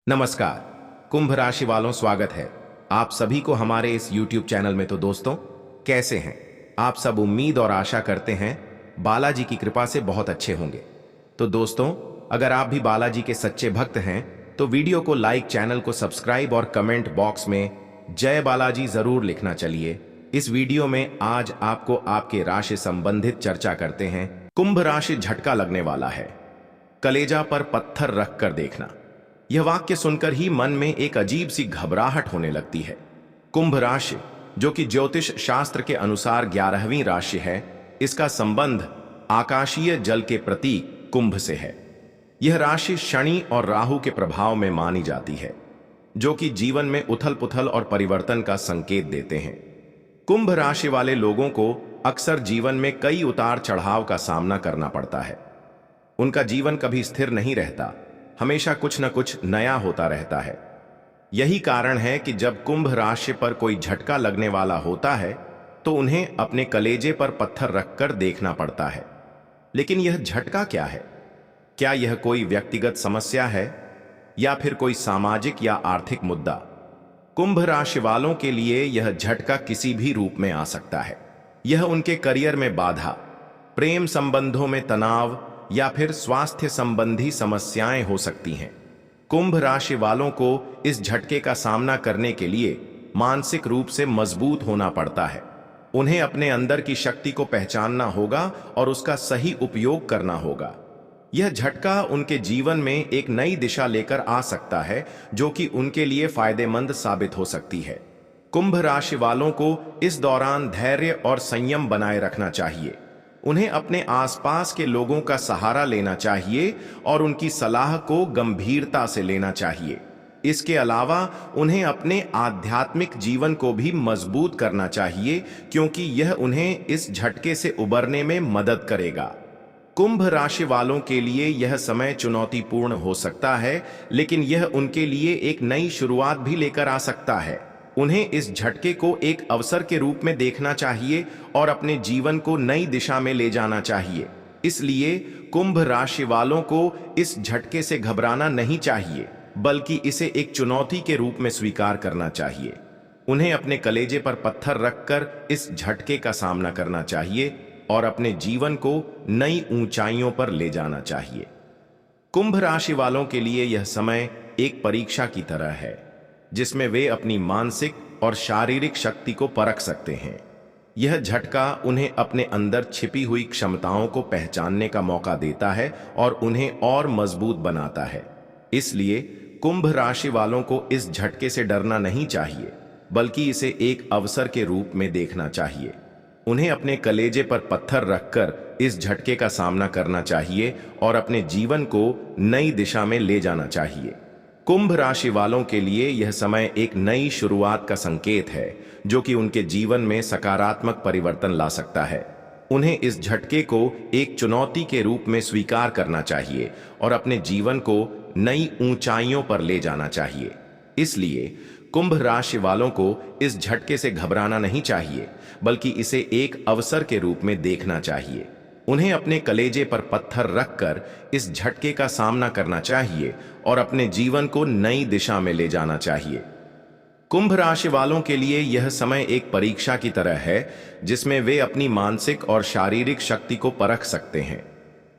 नमस्कार। कुंभ राशि वालों, स्वागत है आप सभी को हमारे इस YouTube चैनल में। तो दोस्तों, कैसे हैं आप सब? उम्मीद और आशा करते हैं बालाजी की कृपा से बहुत अच्छे होंगे। तो दोस्तों, अगर आप भी बालाजी के सच्चे भक्त हैं तो वीडियो को लाइक, चैनल को सब्सक्राइब और कमेंट बॉक्स में जय बालाजी जरूर लिखना। चलिए इस वीडियो में आज आपको आपके राशि संबंधित चर्चा करते हैं। कुंभ राशि झटका लगने वाला है, कलेजा पर पत्थर रखकर देखना। यह वाक्य सुनकर ही मन में एक अजीब सी घबराहट होने लगती है। कुंभ राशि, जो कि ज्योतिष शास्त्र के अनुसार 11वीं राशि है, इसका संबंध आकाशीय जल के प्रतीक कुंभ से है। यह राशि शनि और राहु के प्रभाव में मानी जाती है, जो कि जीवन में उथल पुथल और परिवर्तन का संकेत देते हैं। कुंभ राशि वाले लोगों को अक्सर जीवन में कई उतार चढ़ाव का सामना करना पड़ता है। उनका जीवन कभी स्थिर नहीं रहता, हमेशा कुछ न कुछ नया होता रहता है। यही कारण है कि जब कुंभ राशि पर कोई झटका लगने वाला होता है तो उन्हें अपने कलेजे पर पत्थर रखकर देखना पड़ता है। लेकिन यह झटका क्या है? क्या यह कोई व्यक्तिगत समस्या है या फिर कोई सामाजिक या आर्थिक मुद्दा? कुंभ राशि वालों के लिए यह झटका किसी भी रूप में आ सकता है। यह उनके करियर में बाधा, प्रेम संबंधों में तनाव या फिर स्वास्थ्य संबंधी समस्याएं हो सकती हैं। कुंभ राशि वालों को इस झटके का सामना करने के लिए मानसिक रूप से मजबूत होना पड़ता है। उन्हें अपने अंदर की शक्ति को पहचानना होगा और उसका सही उपयोग करना होगा। यह झटका उनके जीवन में एक नई दिशा लेकर आ सकता है, जो कि उनके लिए फायदेमंद साबित हो सकती है। कुंभ राशि वालों को इस दौरान धैर्य और संयम बनाए रखना चाहिए। उन्हें अपने आसपास के लोगों का सहारा लेना चाहिए और उनकी सलाह को गंभीरता से लेना चाहिए। इसके अलावा उन्हें अपने आध्यात्मिक जीवन को भी मजबूत करना चाहिए, क्योंकि यह उन्हें इस झटके से उबरने में मदद करेगा। कुंभ राशि वालों के लिए यह समय चुनौतीपूर्ण हो सकता है, लेकिन यह उनके लिए एक नई शुरुआत भी लेकर आ सकता है। उन्हें इस झटके को एक अवसर के रूप में देखना चाहिए और अपने जीवन को नई दिशा में ले जाना चाहिए। इसलिए कुंभ राशि वालों को इस झटके से घबराना नहीं चाहिए, बल्कि इसे एक चुनौती के रूप में स्वीकार करना चाहिए। उन्हें अपने कलेजे पर पत्थर रखकर इस झटके का सामना करना चाहिए और अपने जीवन को नई ऊंचाइयों पर ले जाना चाहिए। कुंभ राशि वालों के लिए यह समय एक परीक्षा की तरह है, जिसमें वे अपनी मानसिक और शारीरिक शक्ति को परख सकते हैं। यह झटका उन्हें अपने अंदर छिपी हुई क्षमताओं को पहचानने का मौका देता है और उन्हें और मजबूत बनाता है। इसलिए कुंभ राशि वालों को इस झटके से डरना नहीं चाहिए, बल्कि इसे एक अवसर के रूप में देखना चाहिए। उन्हें अपने कलेजे पर पत्थर रखकर इस झटके का सामना करना चाहिए और अपने जीवन को नई दिशा में ले जाना चाहिए। कुंभ राशि वालों के लिए यह समय एक नई शुरुआत का संकेत है, जो कि उनके जीवन में सकारात्मक परिवर्तन ला सकता है। उन्हें इस झटके को एक चुनौती के रूप में स्वीकार करना चाहिए और अपने जीवन को नई ऊंचाइयों पर ले जाना चाहिए। इसलिए कुंभ राशि वालों को इस झटके से घबराना नहीं चाहिए, बल्कि इसे एक अवसर के रूप में देखना चाहिए। उन्हें अपने कलेजे पर पत्थर रखकर इस झटके का सामना करना चाहिए और अपने जीवन को नई दिशा में ले जाना चाहिए। कुंभ राशि वालों के लिए यह समय एक परीक्षा की तरह है, जिसमें वे अपनी मानसिक और शारीरिक शक्ति को परख सकते हैं।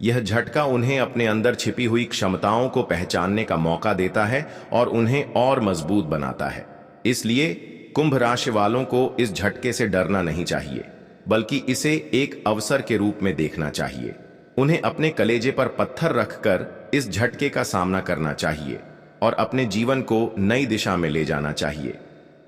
यह झटका उन्हें अपने अंदर छिपी हुई क्षमताओं को पहचानने का मौका देता है और उन्हें और मजबूत बनाता है। इसलिए कुंभ राशि वालों को इस झटके से डरना नहीं चाहिए, बल्कि इसे एक अवसर के रूप में देखना चाहिए। उन्हें अपने कलेजे पर पत्थर रखकर इस झटके का सामना करना चाहिए और अपने जीवन को नई दिशा में ले जाना चाहिए।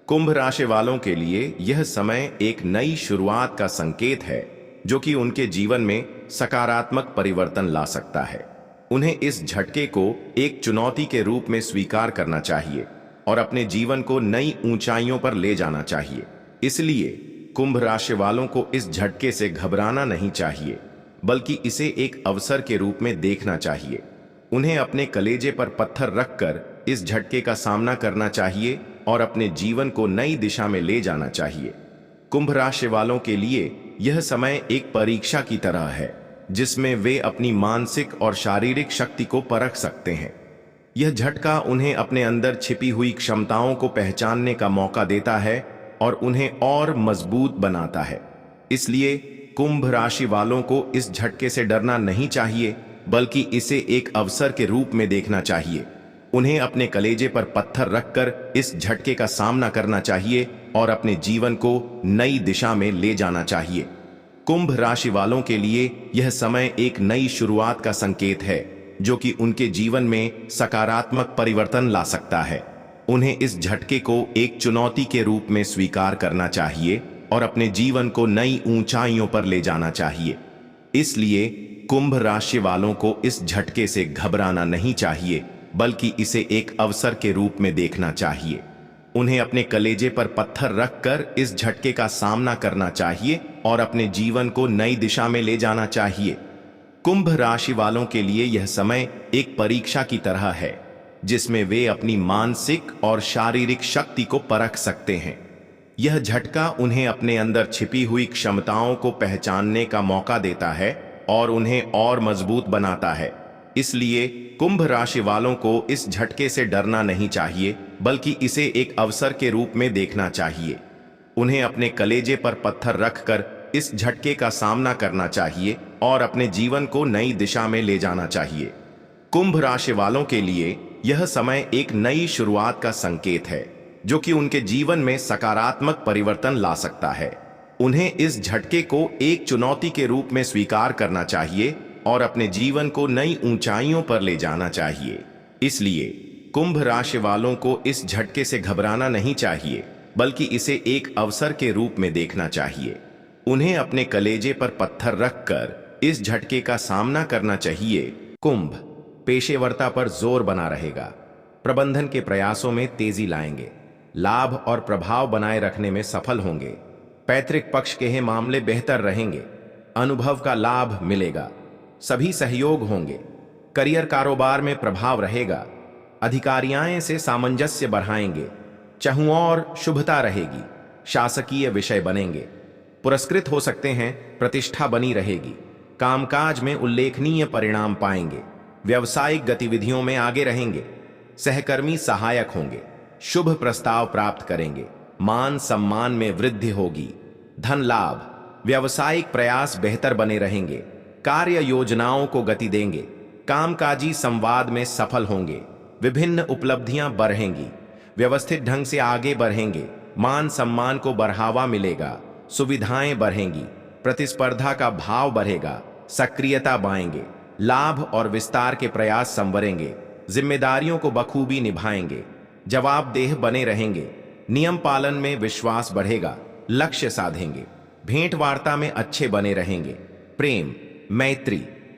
कुंभ राशि वालों के लिए यह समय एक नई शुरुआत का संकेत है, जो कि उनके जीवन में सकारात्मक परिवर्तन ला सकता है। उन्हें इस झटके को एक चुनौती के रूप में स्वीकार करना चाहिए और अपने जीवन को नई ऊंचाइयों पर ले जाना चाहिए। इसलिए कुंभ राशि वालों को इस झटके से घबराना नहीं चाहिए, बल्कि इसे एक अवसर के रूप में देखना चाहिए। उन्हें अपने कलेजे पर पत्थर रखकर इस झटके का सामना करना चाहिए और अपने जीवन को नई दिशा में ले जाना चाहिए। कुंभ राशि वालों के लिए यह समय एक परीक्षा की तरह है, जिसमें वे अपनी मानसिक और शारीरिक शक्ति को परख सकते हैं। यह झटका उन्हें अपने अंदर छिपी हुई क्षमताओं को पहचानने का मौका देता है और उन्हें और मजबूत बनाता है। इसलिए कुंभ राशि वालों को इस झटके से डरना नहीं चाहिए, बल्कि इसे एक अवसर के रूप में देखना चाहिए। उन्हें अपने कलेजे पर पत्थर रखकर इस झटके का सामना करना चाहिए और अपने जीवन को नई दिशा में ले जाना चाहिए। कुंभ राशि वालों के लिए यह समय एक नई शुरुआत का संकेत है, जो कि उनके जीवन में सकारात्मक परिवर्तन ला सकता है। उन्हें इस झटके को एक चुनौती के रूप में स्वीकार करना चाहिए और अपने जीवन को नई ऊंचाइयों पर ले जाना चाहिए। इसलिए कुंभ राशि वालों को इस झटके से घबराना नहीं चाहिए, बल्कि इसे एक अवसर के रूप में देखना चाहिए। उन्हें अपने कलेजे पर पत्थर रखकर इस झटके का सामना करना चाहिए और अपने जीवन को नई दिशा में ले जाना चाहिए। कुंभ राशि वालों के लिए यह समय एक परीक्षा की तरह है, जिसमें वे अपनी मानसिक और शारीरिक शक्ति को परख सकते हैं। यह झटका उन्हें अपने अंदर छिपी हुई क्षमताओं को पहचानने का मौका देता है और उन्हें और मजबूत बनाता है। इसलिए कुंभ राशि वालों को इस झटके से डरना नहीं चाहिए, बल्कि इसे एक अवसर के रूप में देखना चाहिए। उन्हें अपने कलेजे पर पत्थर रखकर इस झटके का सामना करना चाहिए और अपने जीवन को नई दिशा में ले जाना चाहिए। कुंभ राशि वालों के लिए यह समय एक नई शुरुआत का संकेत है, जो कि उनके जीवन में सकारात्मक परिवर्तन ला सकता है। उन्हें इस झटके को एक चुनौती के रूप में स्वीकार करना चाहिए और अपने जीवन को नई ऊंचाइयों पर ले जाना चाहिए। इसलिए कुंभ राशि वालों को इस झटके से घबराना नहीं चाहिए, बल्कि इसे एक अवसर के रूप में देखना चाहिए। उन्हें अपने कलेजे पर पत्थर रखकर इस झटके का सामना करना चाहिए। कुंभ पेशेवरता पर जोर बना रहेगा, प्रबंधन के प्रयासों में तेजी लाएंगे, लाभ और प्रभाव बनाए रखने में सफल होंगे। पैतृक पक्ष के मामले बेहतर रहेंगे, अनुभव का लाभ मिलेगा, सभी सहयोग होंगे। करियर कारोबार में प्रभाव रहेगा, अधिकारियां से सामंजस्य बढ़ाएंगे, चहुओर शुभता रहेगी, शासकीय विषय बनेंगे, पुरस्कृत हो सकते हैं, प्रतिष्ठा बनी रहेगी, कामकाज में उल्लेखनीय परिणाम पाएंगे, व्यावसायिक गतिविधियों में आगे रहेंगे, सहकर्मी सहायक होंगे, शुभ प्रस्ताव प्राप्त करेंगे, मान सम्मान में वृद्धि होगी, धन लाभ, व्यावसायिक प्रयास बेहतर बने रहेंगे, कार्य योजनाओं को गति देंगे, कामकाजी संवाद में सफल होंगे, विभिन्न उपलब्धियां बढ़ेंगी, व्यवस्थित ढंग से आगे बढ़ेंगे, मान सम्मान को बढ़ावा मिलेगा, सुविधाएं बढ़ेंगी, प्रतिस्पर्धा का भाव बढ़ेगा, सक्रियता बढ़ाएंगे, लाभ और विस्तार के प्रयास संवरेंगे, जिम्मेदारियों को बखूबी निभाएंगे, जवाबदेह बने रहेंगे, नियम पालन में विश्वास बढ़ेगा, लक्ष्य साधेंगे, भेंट वार्ता में अच्छे बने रहेंगे, प्रेम मैत्री,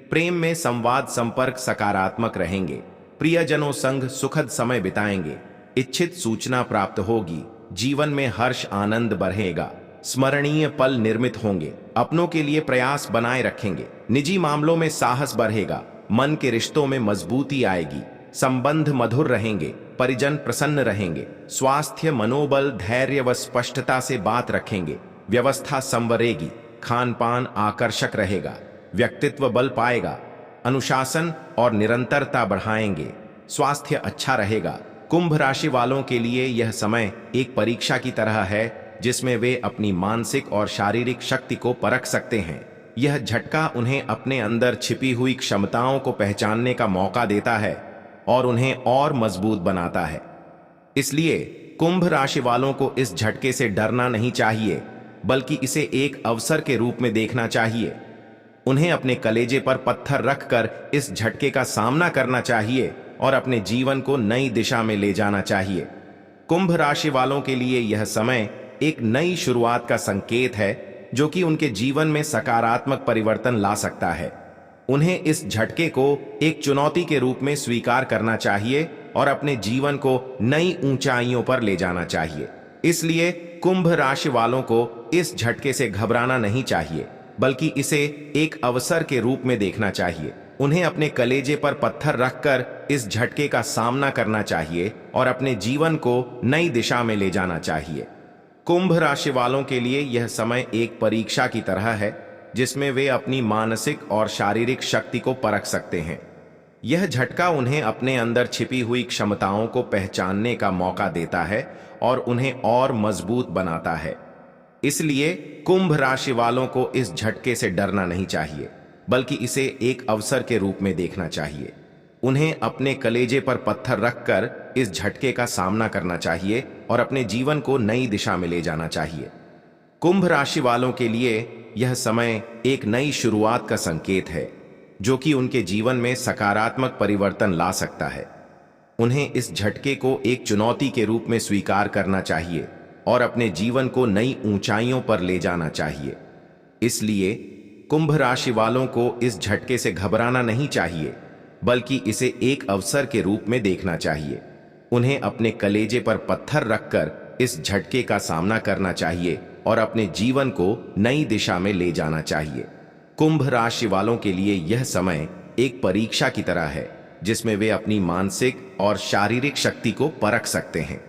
प्रेम में संवाद संपर्क सकारात्मक रहेंगे, प्रियजनों संग सुखद समय बिताएंगे, इच्छित सूचना प्राप्त होगी, जीवन में हर्ष आनंद बढ़ेगा, स्मरणीय पल निर्मित होंगे, अपनों के लिए प्रयास बनाए रखेंगे, निजी मामलों में साहस बढ़ेगा, मन के रिश्तों में मजबूती आएगी, संबंध मधुर रहेंगे, परिजन प्रसन्न रहेंगे, स्वास्थ्य मनोबल धैर्य व स्पष्टता से बात रखेंगे, व्यवस्था संवरेगी, खान पान आकर्षक रहेगा, व्यक्तित्व बल पाएगा, अनुशासन और निरंतरता बढ़ाएंगे, स्वास्थ्य अच्छा रहेगा। कुंभ राशि वालों के लिए यह समय एक परीक्षा की तरह है, जिसमें वे अपनी मानसिक और शारीरिक शक्ति को परख सकते हैं। यह झटका उन्हें अपने अंदर छिपी हुई क्षमताओं को पहचानने का मौका देता है और उन्हें और मजबूत बनाता है। इसलिए कुंभ राशि वालों को इस झटके से डरना नहीं चाहिए, बल्कि इसे एक अवसर के रूप में देखना चाहिए। उन्हें अपने कलेजे पर पत्थर रखकर इस झटके का सामना करना चाहिए और अपने जीवन को नई दिशा में ले जाना चाहिए। कुंभ राशि वालों के लिए यह समय एक नई शुरुआत का संकेत है, जो कि उनके जीवन में सकारात्मक परिवर्तन ला सकता है। उन्हें इस झटके को एक चुनौती के रूप में स्वीकार करना चाहिए और अपने जीवन को नई ऊंचाइयों पर ले जाना चाहिए। इसलिए कुंभ राशि वालों को इस झटके से घबराना नहीं चाहिए, बल्कि इसे एक अवसर के रूप में देखना चाहिए। उन्हें अपने कलेजे पर पत्थर रखकर इस झटके का सामना करना चाहिए और अपने जीवन को नई दिशा में ले जाना चाहिए। कुंभ राशि वालों के लिए यह समय एक परीक्षा की तरह है, जिसमें वे अपनी मानसिक और शारीरिक शक्ति को परख सकते हैं। यह झटका उन्हें अपने अंदर छिपी हुई क्षमताओं को पहचानने का मौका देता है और उन्हें और मजबूत बनाता है। इसलिए कुंभ राशि वालों को इस झटके से डरना नहीं चाहिए, बल्कि इसे एक अवसर के रूप में देखना चाहिए। उन्हें अपने कलेजे पर पत्थर रखकर इस झटके का सामना करना चाहिए और अपने जीवन को नई दिशा में ले जाना चाहिए। कुंभ राशि वालों के लिए यह समय एक नई शुरुआत का संकेत है, जो कि उनके जीवन में सकारात्मक परिवर्तन ला सकता है। उन्हें इस झटके को एक चुनौती के रूप में स्वीकार करना चाहिए और अपने जीवन को नई ऊंचाइयों पर ले जाना चाहिए। इसलिए कुंभ राशि वालों को इस झटके से घबराना नहीं चाहिए, बल्कि इसे एक अवसर के रूप में देखना चाहिए। उन्हें अपने कलेजे पर पत्थर रखकर इस झटके का सामना करना चाहिए और अपने जीवन को नई दिशा में ले जाना चाहिए। कुंभ राशि वालों के लिए यह समय एक परीक्षा की तरह है, जिसमें वे अपनी मानसिक और शारीरिक शक्ति को परख सकते हैं।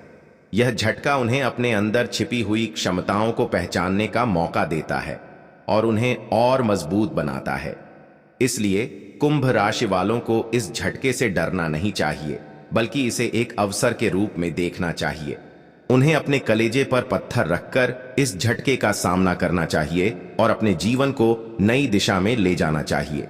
यह झटका उन्हें अपने अंदर छिपी हुई क्षमताओं को पहचानने का मौका देता है और उन्हें और मजबूत बनाता है। इसलिए कुंभ राशि वालों को इस झटके से डरना नहीं चाहिए, बल्कि इसे एक अवसर के रूप में देखना चाहिए। उन्हें अपने कलेजे पर पत्थर रखकर इस झटके का सामना करना चाहिए और अपने जीवन को नई दिशा में ले जाना चाहिए।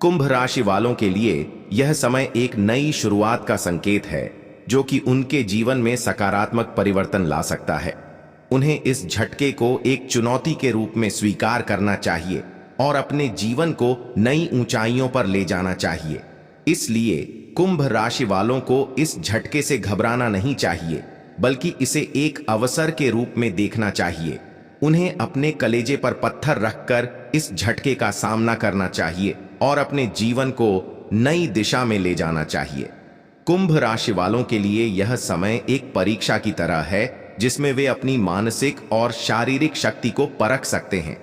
कुंभ राशि वालों के लिए यह समय एक नई शुरुआत का संकेत है, जो कि उनके जीवन में सकारात्मक परिवर्तन ला सकता है। उन्हें इस झटके को एक चुनौती के रूप में स्वीकार करना चाहिए और अपने जीवन को नई ऊंचाइयों पर ले जाना चाहिए। इसलिए कुंभ राशि वालों को इस झटके से घबराना नहीं चाहिए, बल्कि इसे एक अवसर के रूप में देखना चाहिए। उन्हें अपने कलेजे पर पत्थर रखकर इस झटके का सामना करना चाहिए और अपने जीवन को नई दिशा में ले जाना चाहिए। कुंभ राशि वालों के लिए यह समय एक परीक्षा की तरह है, जिसमें वे अपनी मानसिक और शारीरिक शक्ति को परख सकते हैं।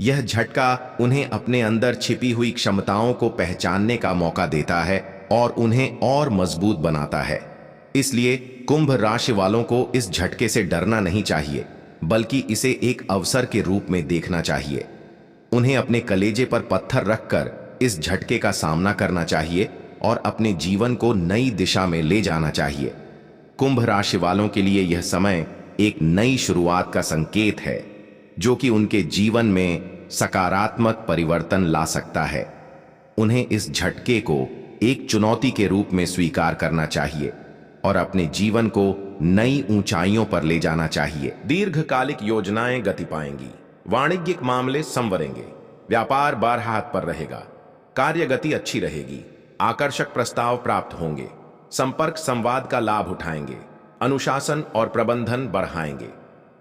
यह झटका उन्हें अपने अंदर छिपी हुई क्षमताओं को पहचानने का मौका देता है और उन्हें और मजबूत बनाता है। इसलिए कुंभ राशि वालों को इस झटके से डरना नहीं चाहिए, बल्कि इसे एक अवसर के रूप में देखना चाहिए। उन्हें अपने कलेजे पर पत्थर रखकर इस झटके का सामना करना चाहिए और अपने जीवन को नई दिशा में ले जाना चाहिए। कुंभ राशि वालों के लिए यह समय एक नई शुरुआत का संकेत है, जो कि उनके जीवन में सकारात्मक परिवर्तन ला सकता है। उन्हें इस झटके को एक चुनौती के रूप में स्वीकार करना चाहिए और अपने जीवन को नई ऊंचाइयों पर ले जाना चाहिए। दीर्घकालिक योजनाएं गति पाएंगी, वाणिज्यिक मामले संवरेंगे, व्यापार बारहात पर रहेगा, कार्य गति अच्छी रहेगी, आकर्षक प्रस्ताव प्राप्त होंगे, संपर्क संवाद का लाभ उठाएंगे, अनुशासन और प्रबंधन बढ़ाएंगे,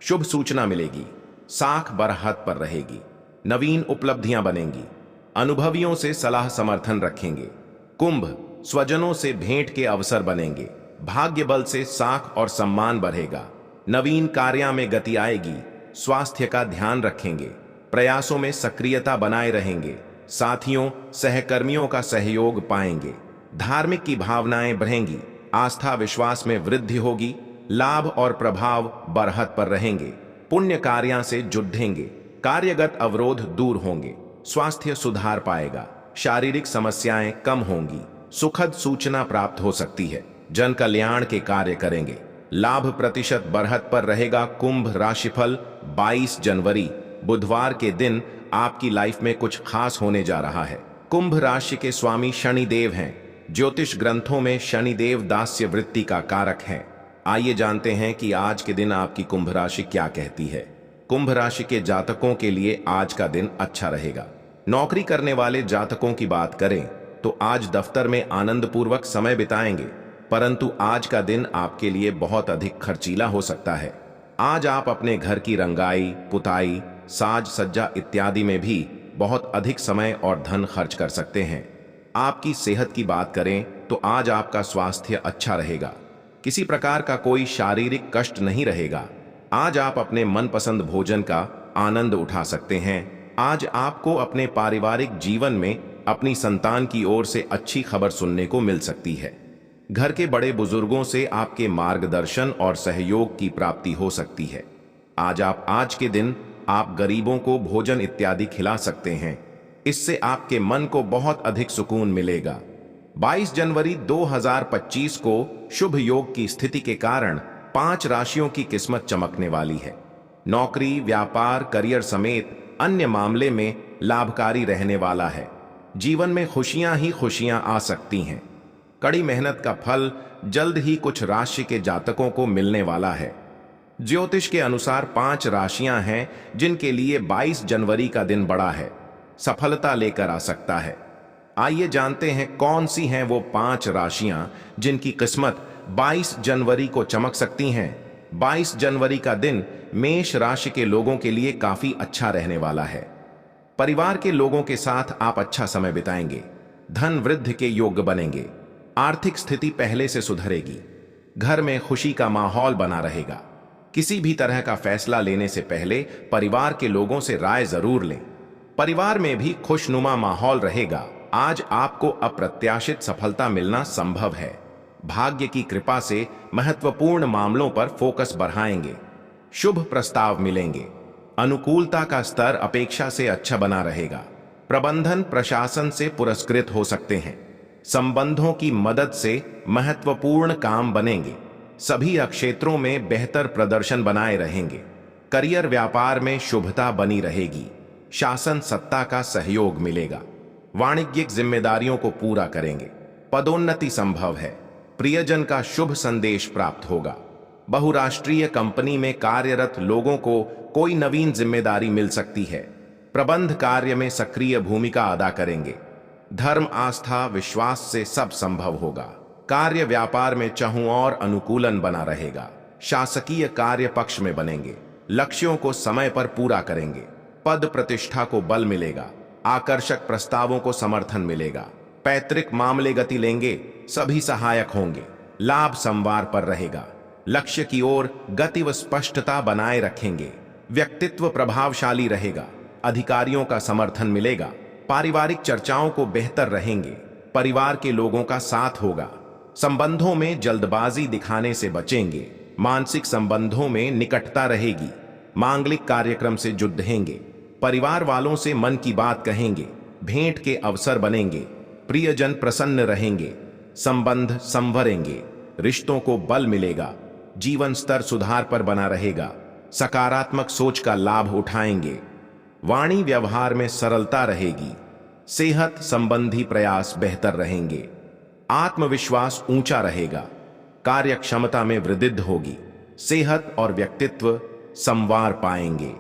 शुभ सूचना मिलेगी, साख बरहत पर रहेगी, नवीन उपलब्धियां बनेंगी, अनुभवियों से सलाह समर्थन रखेंगे। कुंभ स्वजनों से भेंट के अवसर बनेंगे, भाग्य बल से साख और सम्मान बढ़ेगा, नवीन कार्यों में गति आएगी, स्वास्थ्य का ध्यान रखेंगे, प्रयासों में सक्रियता बनाए रहेंगे, साथियों सहकर्मियों का सहयोग पाएंगे, धार्मिक की भावनाएं बढ़ेंगी, आस्था विश्वास में वृद्धि होगी, लाभ और प्रभाव बरहत पर रहेंगे, पुण्य कार्यों से जुड़ेंगे, कार्यगत अवरोध दूर होंगे, स्वास्थ्य सुधार पाएगा, शारीरिक समस्याएं कम होंगी, सुखद सूचना प्राप्त हो सकती है, जन कल्याण के कार्य करेंगे, लाभ प्रतिशत बढ़त पर रहेगा। कुंभ राशिफल 22 जनवरी बुधवार के दिन आपकी लाइफ में कुछ खास होने जा रहा है। कुंभ राशि के स्वामी शनिदेव हैं। ज्योतिष ग्रंथों में शनिदेव दास्य वृत्ति का कारक है। आइए जानते हैं कि आज के दिन आपकी कुंभ राशि क्या कहती है। कुंभ राशि के जातकों के लिए आज का दिन अच्छा रहेगा। नौकरी करने वाले जातकों की बात करें तो आज दफ्तर में आनंदपूर्वक समय बिताएंगे, परंतु आज का दिन आपके लिए बहुत अधिक खर्चीला हो सकता है। आज आप अपने घर की रंगाई, पुताई, साज सज्जा इत्यादि में भी बहुत अधिक समय और धन खर्च कर सकते हैं। आपकी सेहत की बात करें तो आज आपका स्वास्थ्य अच्छा रहेगा। किसी प्रकार का कोई शारीरिक कष्ट नहीं रहेगा। आज आप अपने मनपसंद भोजन का आनंद उठा सकते हैं। आज आपको अपने पारिवारिक जीवन में अपनी संतान की ओर से अच्छी खबर सुनने को मिल सकती है। घर के बड़े बुजुर्गों से आपके मार्गदर्शन और सहयोग की प्राप्ति हो सकती है। आज के दिन आप गरीबों को भोजन इत्यादि खिला सकते हैं। इससे आपके मन को बहुत अधिक सुकून मिलेगा। 22 जनवरी 2025 को शुभ योग की स्थिति के कारण 5 राशियों की किस्मत चमकने वाली है। नौकरी, व्यापार, करियर समेत अन्य मामले में लाभकारी रहने वाला है। जीवन में खुशियां ही खुशियां आ सकती हैं। कड़ी मेहनत का फल जल्द ही कुछ राशि के जातकों को मिलने वाला है। ज्योतिष के अनुसार 5 राशियां हैं जिनके लिए 22 जनवरी का दिन बड़ा है, सफलता लेकर आ सकता है। आइए जानते हैं कौन सी हैं वो 5 राशियां जिनकी किस्मत 22 जनवरी को चमक सकती हैं। 22 जनवरी का दिन मेष राशि के लोगों के लिए काफी अच्छा रहने वाला है। परिवार के लोगों के साथ आप अच्छा समय बिताएंगे। धन वृद्धि के योग्य बनेंगे। आर्थिक स्थिति पहले से सुधरेगी। घर में खुशी का माहौल बना रहेगा। किसी भी तरह का फैसला लेने से पहले परिवार के लोगों से राय जरूर लें। परिवार में भी खुशनुमा माहौल रहेगा। आज आपको अप्रत्याशित सफलता मिलना संभव है। भाग्य की कृपा से महत्वपूर्ण मामलों पर फोकस बढ़ाएंगे। शुभ प्रस्ताव मिलेंगे। अनुकूलता का स्तर अपेक्षा से अच्छा बना रहेगा। प्रबंधन प्रशासन से पुरस्कृत हो सकते हैं। संबंधों की मदद से महत्वपूर्ण काम बनेंगे। सभी क्षेत्रों में बेहतर प्रदर्शन बनाए रहेंगे। करियर व्यापार में शुभता बनी रहेगी। शासन सत्ता का सहयोग मिलेगा। वाणिज्यिक जिम्मेदारियों को पूरा करेंगे। पदोन्नति संभव है। प्रियजन का शुभ संदेश प्राप्त होगा। बहुराष्ट्रीय कंपनी में कार्यरत लोगों को कोई नवीन जिम्मेदारी मिल सकती है। प्रबंध कार्य में सक्रिय भूमिका अदा करेंगे। धर्म, आस्था, विश्वास से सब संभव होगा। कार्य व्यापार में चाहूं और अनुकूलन बना रहेगा। शासकीय कार्य पक्ष में बनेंगे। लक्ष्यों को समय पर पूरा करेंगे। पद प्रतिष्ठा को बल मिलेगा। आकर्षक प्रस्तावों को समर्थन मिलेगा। पैतृक मामले गति लेंगे। सभी सहायक होंगे। लाभ संवार पर रहेगा। लक्ष्य की ओर गति व स्पष्टता बनाए रखेंगे। व्यक्तित्व प्रभावशाली रहेगा। अधिकारियों का समर्थन मिलेगा। पारिवारिक चर्चाओं को बेहतर रहेंगे। परिवार के लोगों का साथ होगा। संबंधों में जल्दबाजी दिखाने से बचेंगे। मानसिक संबंधों में निकटता रहेगी। मांगलिक कार्यक्रम से जुड़ेंगे। परिवार वालों से मन की बात कहेंगे। भेंट के अवसर बनेंगे। प्रियजन प्रसन्न रहेंगे। संबंध संवरेंगे। रिश्तों को बल मिलेगा। जीवन स्तर सुधार पर बना रहेगा। सकारात्मक सोच का लाभ उठाएंगे। वाणी व्यवहार में सरलता रहेगी। सेहत संबंधी प्रयास बेहतर रहेंगे। आत्मविश्वास ऊंचा रहेगा। कार्य क्षमता में वृद्धि होगी। सेहत और व्यक्तित्व संवार पाएंगे।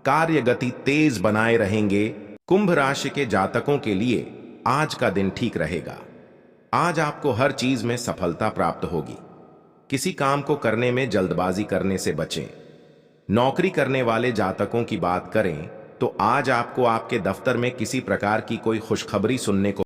कार्य गति तेज बनाए रहेंगे। कुंभ राशि के जातकों के लिए आज का दिन ठीक रहेगा। आज आपको हर चीज में सफलता प्राप्त होगी। किसी काम को करने में जल्दबाजी करने से बचें। नौकरी करने वाले जातकों की बात करें तो आज आपको आपके दफ्तर में किसी प्रकार की कोई खुशखबरी सुनने को